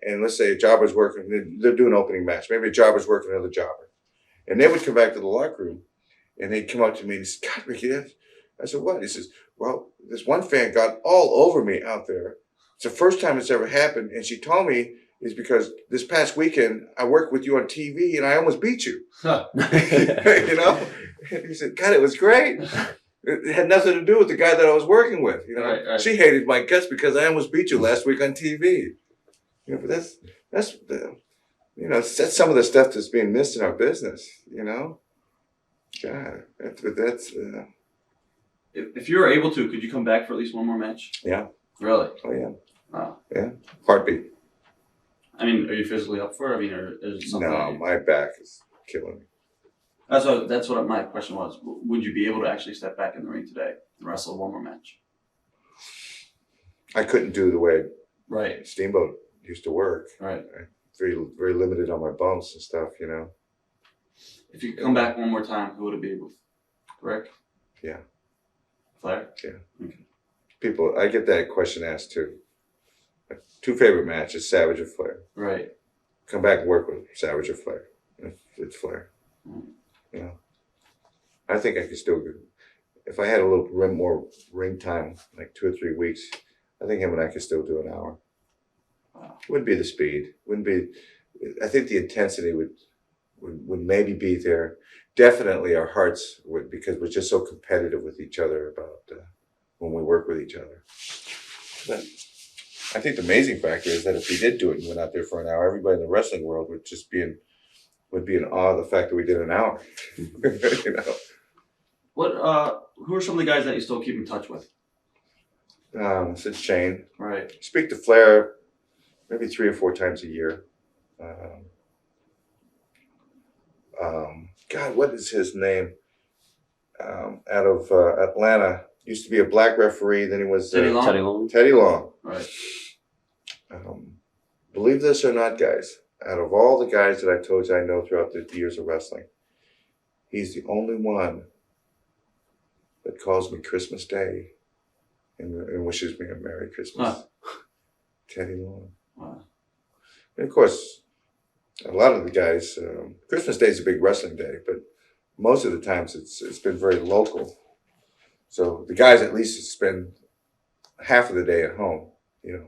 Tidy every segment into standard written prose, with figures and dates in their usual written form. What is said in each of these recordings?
and let's say a jobber's working, they're doing an opening match. Maybe a jobber's working another jobber. And they would come back to the locker room and they'd come up to me and say, God, Ricky, I said, what? He says, well, this one fan got all over me out there. It's the first time it's ever happened. And she told me it's because this past weekend I worked with you on TV and I almost beat you. Huh. You know? And he said, God, it was great. It had nothing to do with the guy that I was working with. You know, right. She hated my guts because I almost beat you last week on TV. You know, but that's the, you know, that's some of the stuff that's being missed in our business. You know, God, that's. If you were able to, could you come back for at least one more match? Yeah. Really? Oh yeah. Wow. Yeah. Heartbeat. I mean, are you physically up for it? I mean, or is it something? No, my back is killing me. That's what my question was. Would you be able to actually step back in the ring today and wrestle one more match? I couldn't do the way right Steamboat used to work. Right. Very, very limited on my bumps and stuff, you know. If you come back one more time, who would it be with? Rick? Yeah. Flair? Yeah. Okay. People, I get that question asked too. My two favorite matches, Savage or Flair. Right. Come back and work with Savage or Flair. It's Flair. Mm. You know, I think I could still do. If I had a little more ring time, like 2 or 3 weeks, I think him and I could still do an hour. Wow. Wouldn't be the speed. Wouldn't be. I think the intensity would maybe be there. Definitely, our hearts would, because we're just so competitive with each other about when we work with each other. But I think the amazing factor is that if we did do it and went out there for an hour, everybody in the wrestling world would just be in awe of the fact that we did an hour. You know. What? Who are some of the guys that you still keep in touch with? Since Shane. Right. Speak to Flair maybe 3 or 4 times a year. God, what is his name? Out of Atlanta. Used to be a black referee. Then he was Teddy Long. Teddy Long. Right. Believe this or not, guys. Out of all the guys that I told you I know throughout the years of wrestling, he's the only one that calls me Christmas Day and wishes me a Merry Christmas. Huh. Teddy Long. Wow. And of course, a lot of the guys, Christmas Day is a big wrestling day, but most of the times it's been very local. So the guys at least spend half of the day at home, you know.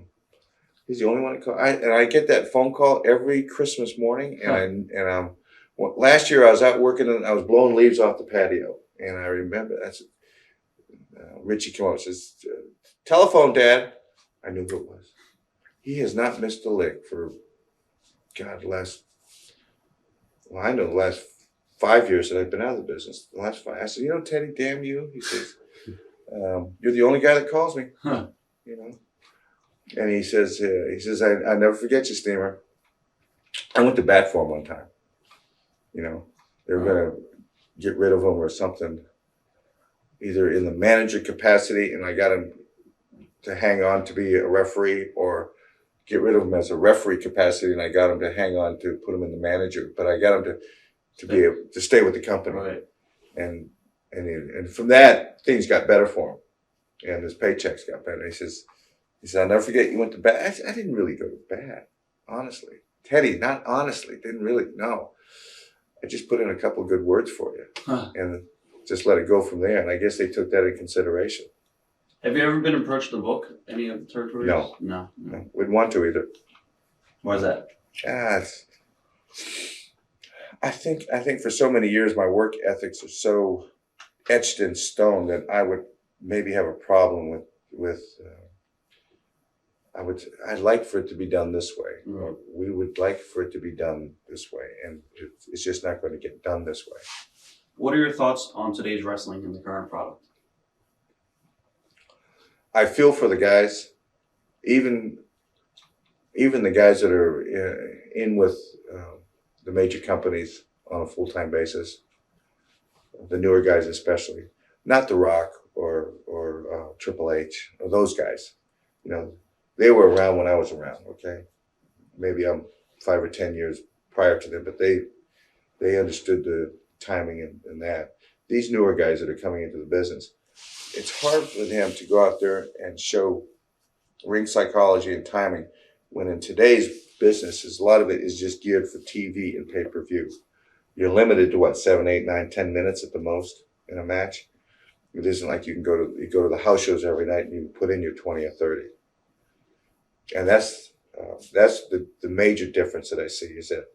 He's the only one that calls. I get that phone call every Christmas morning, and last year I was out working and I was blowing leaves off the patio, and I remember Richie came up and says, "Telephone, Dad." I knew who it was. He has not missed a lick for the last 5 years that I've been out of the business. The last 5, I said, "You know, Teddy, damn you," he says, "you're the only guy that calls me." Huh. You know. And he says, I never forget you, Steamer. I went to bat for him one time. You know, they were going to get rid of him or something, either in the manager capacity, and I got him to hang on to be a referee, or get rid of him as a referee capacity, and I got him to hang on to put him in the manager. But I got him to be able to stay with the company. Right. And from that, things got better for him, and his paychecks got better. He says, "I'll never forget you went to bat." I didn't really go to bat, honestly. Teddy, not honestly, didn't really, no. I just put in a couple of good words for you, and just let it go from there. And I guess they took that in consideration. Have you ever been approached to book any of the territories? No. Wouldn't want to either. Why is that? I think for so many years my work ethics are so etched in stone that I would maybe have a problem with. I'd like for it to be done this way. Mm-hmm. Or we would like for it to be done this way, and it's just not going to get done this way. What are your thoughts on today's wrestling and the current product? I feel for the guys, even the guys that are in with the major companies on a full-time basis, the newer guys especially, not The Rock or Triple H, or those guys. You know, they were around when I was around, okay? Maybe I'm 5 or 10 years prior to them, but they understood the timing and that. These newer guys that are coming into the business, it's hard for them to go out there and show ring psychology and timing when in today's business is a lot of it is just geared for TV and pay-per-view. You're limited to what, 7, 8, 9, 10 minutes at the most in a match. It isn't like you go to the house shows every night and you put in your 20 or 30. And that's the major difference that I see is that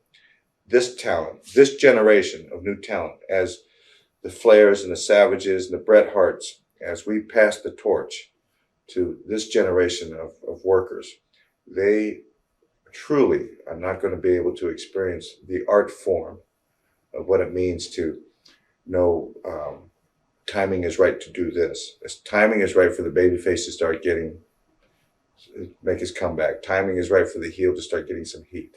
this talent, this generation of new talent, as the Flairs and the Savages and the Bret Harts, as we pass the torch to this generation of workers, they truly are not going to be able to experience the art form of what it means to know timing is right to do this. Timing is right for the babyface to start make his comeback. Timing is right for the heel to start getting some heat.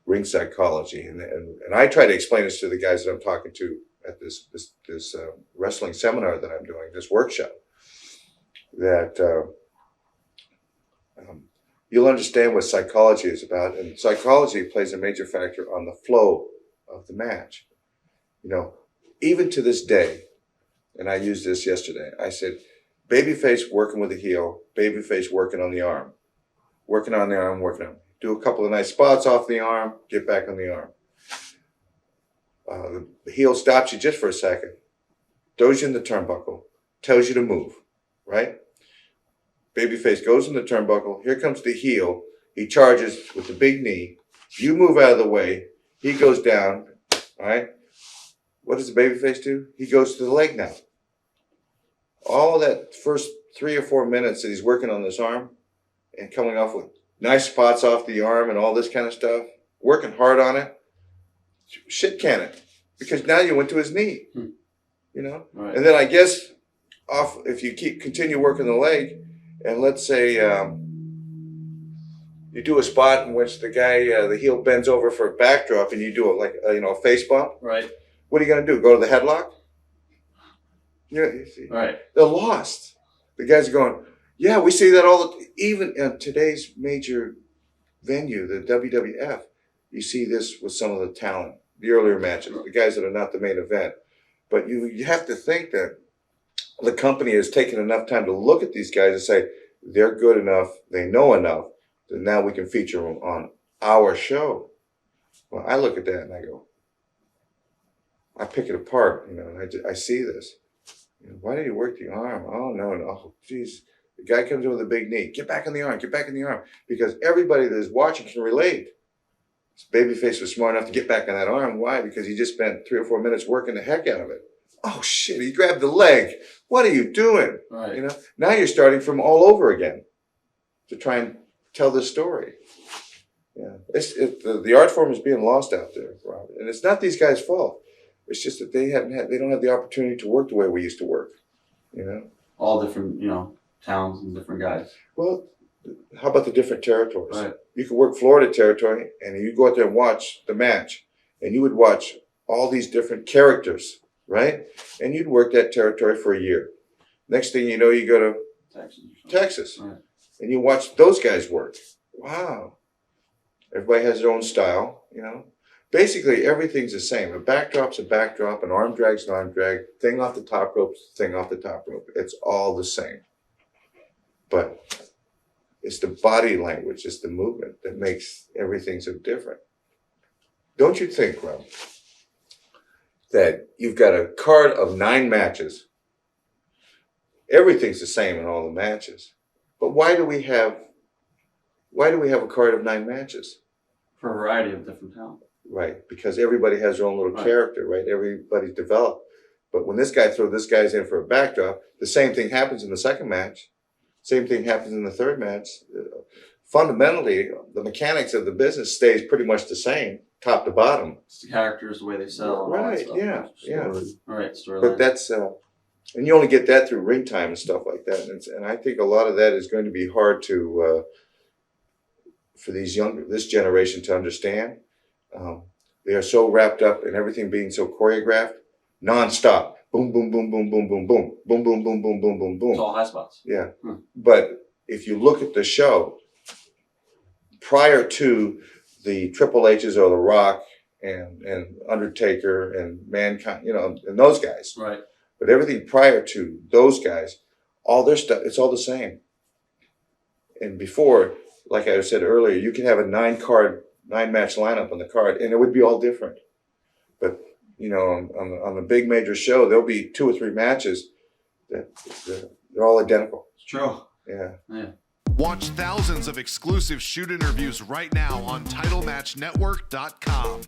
Ring psychology, and I try to explain this to the guys that I'm talking to at this wrestling seminar that I'm doing, this workshop, that you'll understand what psychology is about, and psychology plays a major factor on the flow of the match. Even to this day, and I used this yesterday, I said, babyface working with the heel, babyface working on the arm, working on. Do a couple of nice spots off the arm, get back on the arm. The heel stops you just for a second, throws you in the turnbuckle, tells you to move, right? Babyface goes in the turnbuckle, here comes the heel, he charges with the big knee, you move out of the way, he goes down, all right? What does the babyface do? He goes to the leg now. All that first 3 or 4 minutes that he's working on this arm and coming off with nice spots off the arm and all this kind of stuff, working hard on it, shit can it, because now you went to his knee, Right. And then I guess if you continue working the leg, and let's say you do a spot in which the guy, the heel bends over for a backdrop, and you do a face bump. Right. What are you going to do? Go to the headlock? Right. They're lost. The guys are going, yeah, we see that even in today's major venue, the WWF, you see this with some of the talent, the earlier matches, the guys that are not the main event. But you have to think that the company has taken enough time to look at these guys and say, they're good enough, they know enough, that now we can feature them on our show. Well, I look at that and I go, I pick it apart, and I see this. Why did he work the arm? Oh, no. Oh, geez. The guy comes in with a big knee. Get back on the arm. Get back on the arm. Because everybody that is watching can relate. This babyface was smart enough to get back on that arm. Why? Because he just spent 3 or 4 minutes working the heck out of it. Oh, shit. He grabbed the leg. What are you doing? Right. Now you're starting from all over again to try and tell this story. Yeah. The art form is being lost out there, Robert. And it's not these guys' fault. It's just that they don't have the opportunity to work the way we used to work, All different, towns and different guys. Well, how about the different territories? Right. You could work Florida territory, and you go out there and watch the match, and you would watch all these different characters, right? And you'd work that territory for a year. Next thing you know, you go to Texas, right, and you watch those guys work. Wow. Everybody has their own style, Basically, everything's the same. A backdrop's a backdrop, an arm drag's an arm drag, thing off the top rope, thing off the top rope. It's all the same. But it's the body language, it's the movement that makes everything so different. Don't you think, Rob, that you've got a card of 9 matches? Everything's the same in all the matches. But why do we have a card of 9 matches? For a variety of different talent. Right, because everybody has their own little character, right? Everybody's developed. But when this guy throws this guy's in for a backdrop, the same thing happens in the second match. Same thing happens in the third match. Fundamentally, the mechanics of the business stays pretty much the same, top to bottom. It's the characters, the way they sell. Right, yeah. All right, storyline. But that's, and you only get that through ring time and stuff like that. And I think a lot of that is going to be hard to, for this generation to understand. They are so wrapped up in everything being so choreographed, nonstop. Boom, boom, boom, boom, boom, boom, boom, boom, boom, boom, boom, boom, boom, boom. It's all high spots. Yeah. But if you look at the show, prior to the Triple H's or The Rock and Undertaker and Mankind, and those guys. Right. But everything prior to those guys, all their stuff, it's all the same. And before, like I said earlier, you could have a 9-match lineup on the card, and it would be all different. But you know, on the big major show, there'll be 2 or 3 matches that they're all identical. It's true. Yeah. Yeah. Watch thousands of exclusive shoot interviews right now on TitleMatchNetwork.com.